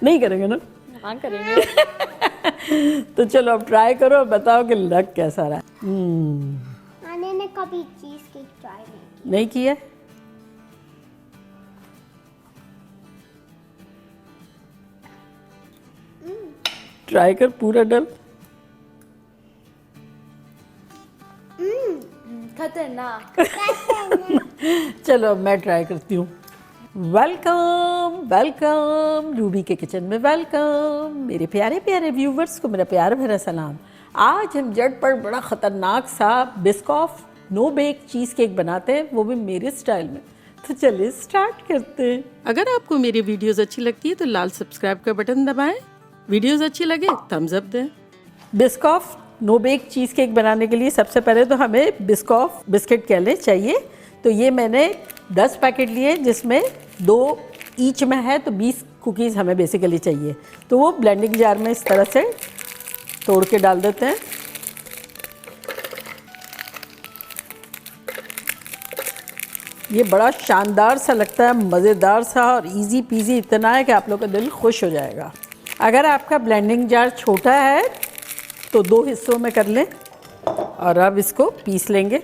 नहीं करेंगे ना? हाँ करेंगे। तो चलो अब ट्राई करो, बताओ कि लग कैसा रहा है। मैंने कभी चीज केक ट्राई नहीं नहीं किया? ट्राई कर, पूरा डल। खतरनाक। चलो अब मैं ट्राई करती हूँ। वेलकम वेलकम रूबी के किचन में वेलकम। मेरे प्यारे प्यारे व्यूवर्स को मेरा प्यार भरा सलाम। आज हम झटपट बड़ा ख़तरनाक सा Biscoff no bake cheesecake बनाते हैं, वो भी मेरे स्टाइल में। तो चलिए स्टार्ट करते हैं। अगर आपको मेरी वीडियोस अच्छी लगती है तो लाल सब्सक्राइब का बटन दबाएं। वीडियोस अच्छी लगे थम्स अप दें। Biscoff no bake cheesecake बनाने के लिए सबसे पहले तो हमें बिस्कॉफ बिस्किट कह लें चाहिए। तो ये मैंने 10 पैकेट लिए, जिसमें 2 ईच में है, तो 20 कुकीज़ हमें बेसिकली चाहिए। तो वो ब्लेंडिंग जार में इस तरह से तोड़ के डाल देते हैं। ये बड़ा शानदार सा लगता है, मज़ेदार सा और इजी पीजी इतना है कि आप लोग का दिल खुश हो जाएगा। अगर आपका ब्लेंडिंग जार छोटा है तो 2 हिस्सों में कर लें और अब इसको पीस लेंगे।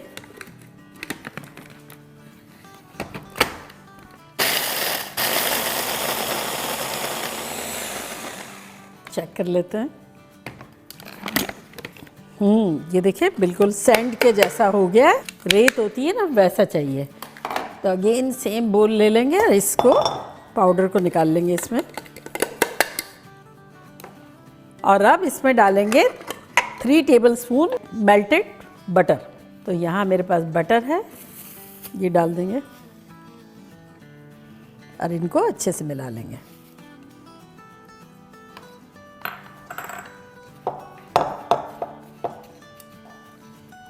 चेक कर लेते हैं। ये देखिए बिल्कुल सैंड के जैसा हो गया है। रेत होती है ना, वैसा चाहिए। तो अगेन सेम बोल ले लेंगे और इसको पाउडर को निकाल लेंगे इसमें। और अब इसमें डालेंगे 3 टेबलस्पून मेल्टेड बटर। तो यहाँ मेरे पास बटर है, ये डाल देंगे और इनको अच्छे से मिला लेंगे।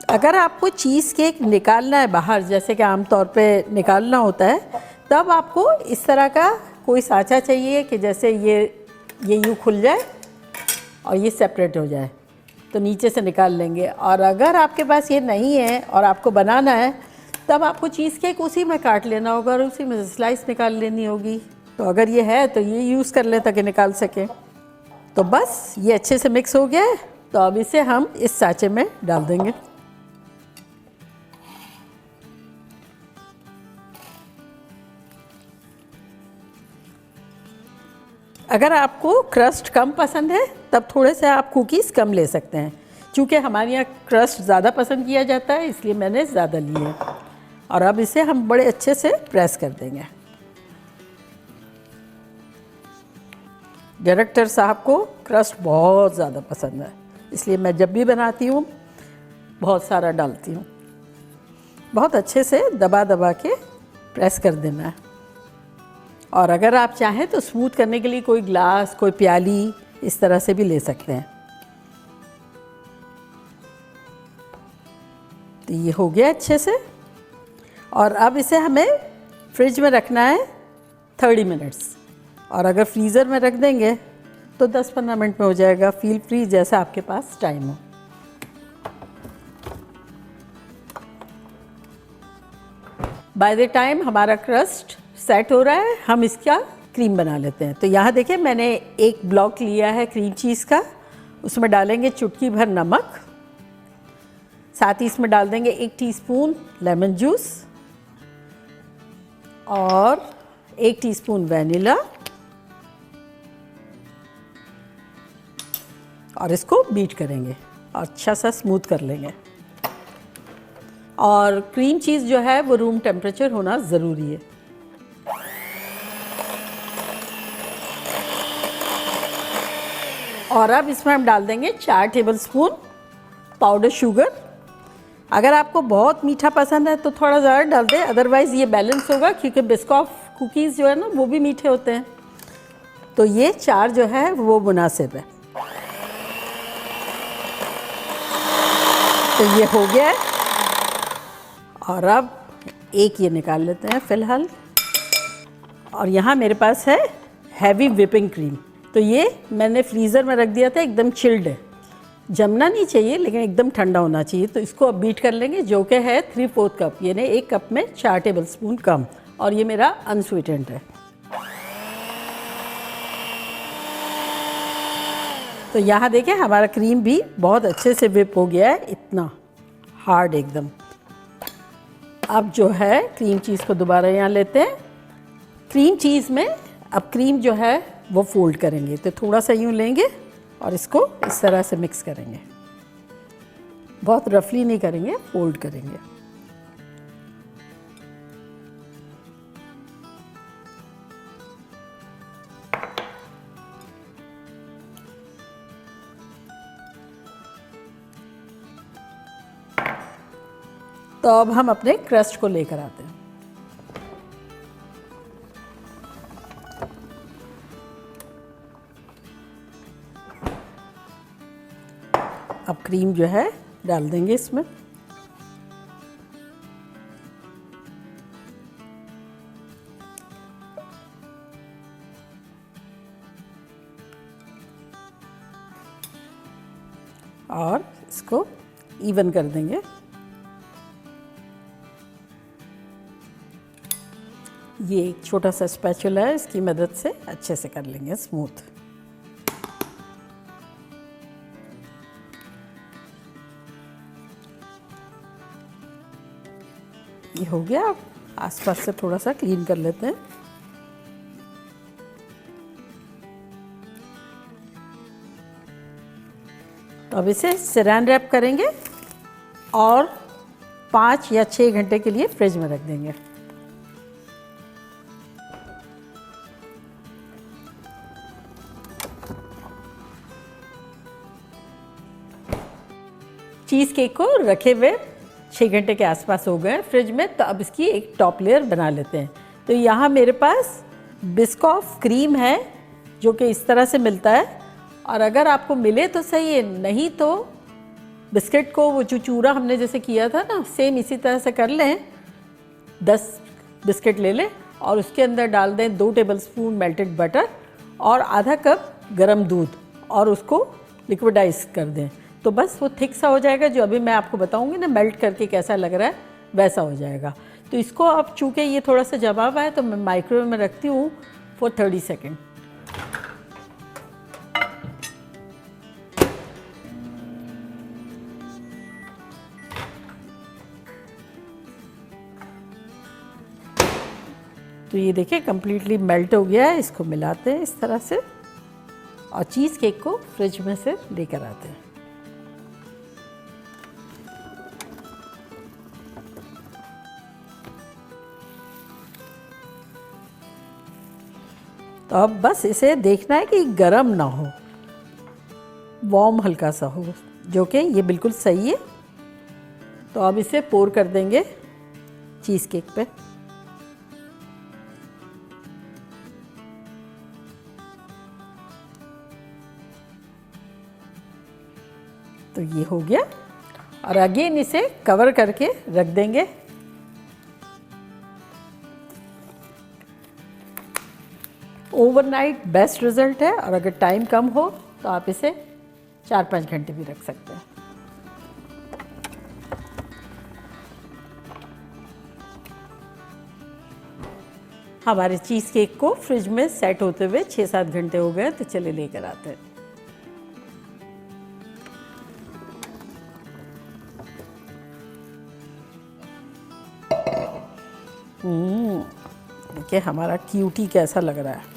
अगर आपको चीज़ केक निकालना है बाहर, जैसे कि आमतौर पे निकालना होता है, तब आपको इस तरह का कोई साँचा चाहिए कि जैसे ये यूँ खुल जाए और ये सेपरेट हो जाए, तो नीचे से निकाल लेंगे। और अगर आपके पास ये नहीं है और आपको बनाना है, तब आपको चीज़ केक उसी में काट लेना होगा और उसी में स्लाइस निकाल लेनी होगी। तो अगर ये है तो ये यूज़ कर लें ताकि निकाल सकें। तो बस ये अच्छे से मिक्स हो गया है, तो अब इसे हम इस साँचे में डाल देंगे। अगर आपको क्रस्ट कम पसंद है तब थोड़े से आप कुकीज़ कम ले सकते हैं। चूँकि हमारे यहाँ क्रस्ट ज़्यादा पसंद किया जाता है, इसलिए मैंने ज़्यादा लिए है। और अब इसे हम बड़े अच्छे से प्रेस कर देंगे। डायरेक्टर साहब को क्रस्ट बहुत ज़्यादा पसंद है, इसलिए मैं जब भी बनाती हूँ बहुत सारा डालती हूँ। बहुत अच्छे से दबा दबा के प्रेस कर देना है। और अगर आप चाहें तो स्मूथ करने के लिए कोई ग्लास, कोई प्याली इस तरह से भी ले सकते हैं। तो ये हो गया अच्छे से। और अब इसे हमें फ्रिज में रखना है 30 मिनट्स। और अगर फ्रीज़र में रख देंगे तो 10-15 मिनट में हो जाएगा। फील फ्री, जैसा आपके पास टाइम हो। बाय द टाइम हमारा क्रस्ट सेट हो रहा है, हम इसका क्रीम बना लेते हैं। तो यहाँ देखिए मैंने एक ब्लॉक लिया है क्रीम चीज़ का, उसमें डालेंगे चुटकी भर नमक, साथ ही इसमें डाल देंगे 1 टीस्पून लेमन जूस और 1 टीस्पून वैनिला, और इसको बीट करेंगे और अच्छा सा स्मूथ कर लेंगे। और क्रीम चीज़ जो है वो रूम टेम्परेचर होना ज़रूरी है। और अब इसमें हम डाल देंगे 4 टेबलस्पून पाउडर शुगर। अगर आपको बहुत मीठा पसंद है तो थोड़ा ज़्यादा डाल दें, अदरवाइज़ ये बैलेंस होगा, क्योंकि बिस्कॉफ कुकीज़ जो है ना वो भी मीठे होते हैं। तो ये 4 जो है वो मुनासिब है। तो ये हो गया है। और अब एक ये निकाल लेते हैं फ़िलहाल। और यहाँ मेरे पास है हैवी विपिंग क्रीम। तो ये मैंने फ्रीज़र में रख दिया था, एकदम चिल्ड है, जमना नहीं चाहिए लेकिन एकदम ठंडा होना चाहिए। तो इसको अब बीट कर लेंगे, जो कि है 3/4 कप, यानी 1 कप में 4 टेबलस्पून कम। और ये मेरा अनस्वीटेंड है। तो यहाँ देखें हमारा क्रीम भी बहुत अच्छे से विप हो गया है, इतना हार्ड एकदम। अब जो है क्रीम चीज़ को दोबारा यहाँ लेते हैं। क्रीम चीज़ में अब क्रीम जो है वो फोल्ड करेंगे, तो थोड़ा सा यूँ लेंगे और इसको इस तरह से मिक्स करेंगे। बहुत रफली नहीं करेंगे, फोल्ड करेंगे। तो अब हम अपने क्रस्ट को लेकर आते हैं। अब क्रीम जो है डाल देंगे इसमें। और इसको इवन कर देंगे। ये एक छोटा सा स्पैचुला है, इसकी मदद से अच्छे से कर लेंगे स्मूथ। ये हो गया। अब आसपास से थोड़ा सा क्लीन कर लेते हैं। तो अब इसे सैरान रैप करेंगे और 5 या 6 घंटे के लिए फ्रिज में रख देंगे। चीज़ केक को रखे हुए 6 घंटे के आसपास हो गए फ्रिज में। तो अब इसकी एक टॉप लेयर बना लेते हैं। तो यहाँ मेरे पास बिस्कॉफ क्रीम है जो कि इस तरह से मिलता है, और अगर आपको मिले तो सही है, नहीं तो बिस्किट को वो जो चूरा हमने जैसे किया था ना, सेम इसी तरह से कर लें। 10 बिस्किट ले लें और उसके अंदर डाल दें 2 टेबलस्पून मेल्टेड बटर और आधा कप गरम दूध और उसको लिक्विडाइज कर दें। तो बस वो थिक सा हो जाएगा, जो अभी मैं आपको बताऊंगी ना मेल्ट करके कैसा लग रहा है वैसा हो जाएगा। तो इसको अब चूँकि ये थोड़ा सा जमा हुआ है तो मैं माइक्रोवेव में रखती हूँ फॉर 30 सेकेंड। तो ये देखिए कम्प्लीटली मेल्ट हो गया है। इसको मिलाते हैं इस तरह से और चीज़ केक को फ्रिज में से लेकर आते हैं। तो अब बस इसे देखना है कि गरम ना हो, वार्म हल्का सा हो, जो कि ये बिल्कुल सही है। तो अब इसे पोर कर देंगे चीज़ केक पे। तो ये हो गया और अगेन इसे कवर करके रख देंगे। ओवरनाइट बेस्ट रिजल्ट है, और अगर टाइम कम हो तो आप इसे 4-5 घंटे भी रख सकते हैं। हमारे चीज़ केक को फ्रिज में सेट होते हुए 6-7 घंटे हो गए, तो चले लेकर आते हैं। देखिए हमारा क्यूटी कैसा लग रहा है।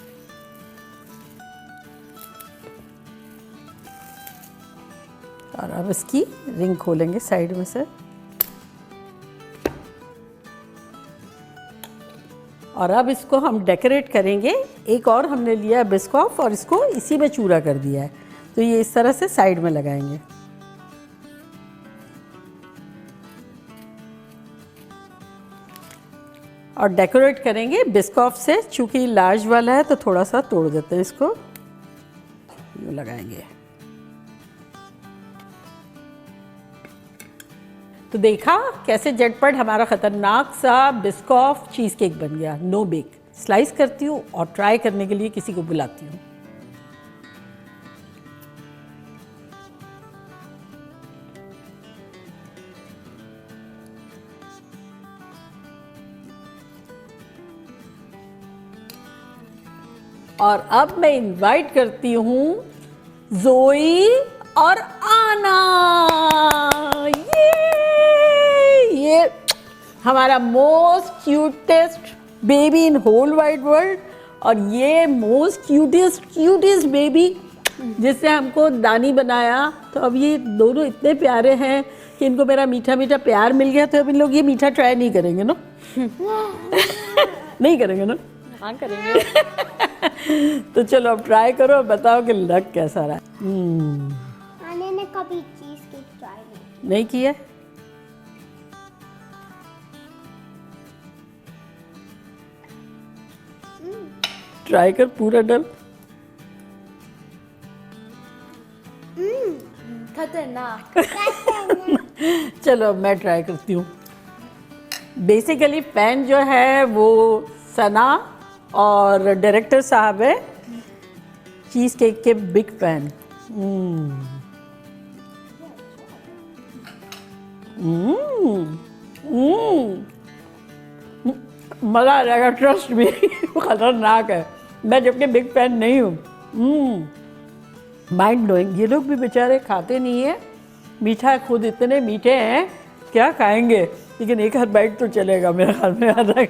और अब इसकी रिंग खोलेंगे साइड में से, और अब इसको हम डेकोरेट करेंगे। एक और हमने लिया है बिस्कॉफ और इसको इसी में चूरा कर दिया है, तो ये इस तरह से साइड में लगाएंगे। और डेकोरेट करेंगे बिस्कॉफ से, चूँकि लार्ज वाला है तो थोड़ा सा तोड़ देते हैं इसको, यूँ लगाएंगे। तो देखा कैसे झटपट हमारा ख़तरनाक सा बिस्कॉफ चीज़ केक बन गया, नो बेक। स्लाइस करती हूँ और ट्राई करने के लिए किसी को बुलाती हूँ। और अब मैं इनवाइट करती हूँ जोई और आना। ये हमारा most cutest baby in whole wide world, और ये मोस्ट क्यूटेस्ट बेबी जिससे हमको दानी बनाया। तो अब ये दोनों इतने प्यारे हैं कि इनको मेरा मीठा मीठा प्यार मिल गया, तो अब इन लोग ये मीठा ट्राई नहीं करेंगे ना। नहीं करेंगे ना। हाँ करेंगे। तो चलो अब ट्राई करो और बताओ कि लग कैसा रहा है। आने ने कभी चीज केक ट्राई नहीं किया? ट्राई कर पूरा डल। खतरनाक। चलो अब मैं ट्राई करती हूँ। बेसिकली फैन जो है वो सना और डायरेक्टर साहब है चीज़ केक के बिग फैन। मज़ा आ जाएगा, ट्रस्ट भी। खतरनाक है, मैं जबकि बिग फैन नहीं हूँ। Mind blowing. ये लोग भी बेचारे खाते नहीं है मीठा, खुद इतने मीठे हैं क्या खाएंगे, लेकिन एक हाथ बाइट तो चलेगा मेरे ख्याल में। आता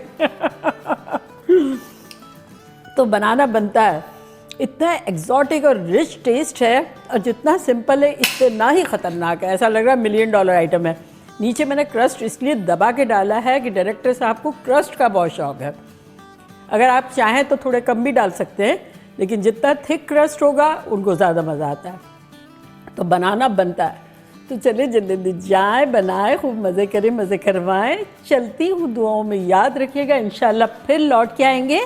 तो बनाना बनता है। इतना एग्जॉटिक और रिच टेस्ट है, और जितना सिंपल है इतना ही ख़तरनाक है। ऐसा लग रहा है $1,000,000 आइटम है। नीचे मैंने क्रस्ट इसलिए दबा के डाला है कि डायरेक्टर साहब को क्रस्ट का बहुत शौक है। अगर आप चाहें तो थोड़े कम भी डाल सकते हैं, लेकिन जितना थिक क्रस्ट होगा उनको ज़्यादा मज़ा आता है। तो बनाना बनता है। तो चले जल्दी जाएं, बनाएं, खूब मज़े करें, मज़े करवाएं। चलती हूँ, दुआओं में याद रखिएगा। इंशाल्लाह फिर लौट के आएंगे।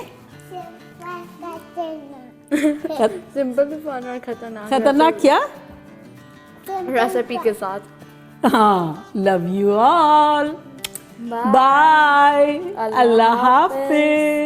सिंपल भी फन और खतरनाक। खतरनाक क्या? रेसिपी के साथ। हाँ, लव यू ऑल, बाय, अल्लाह हाफिज।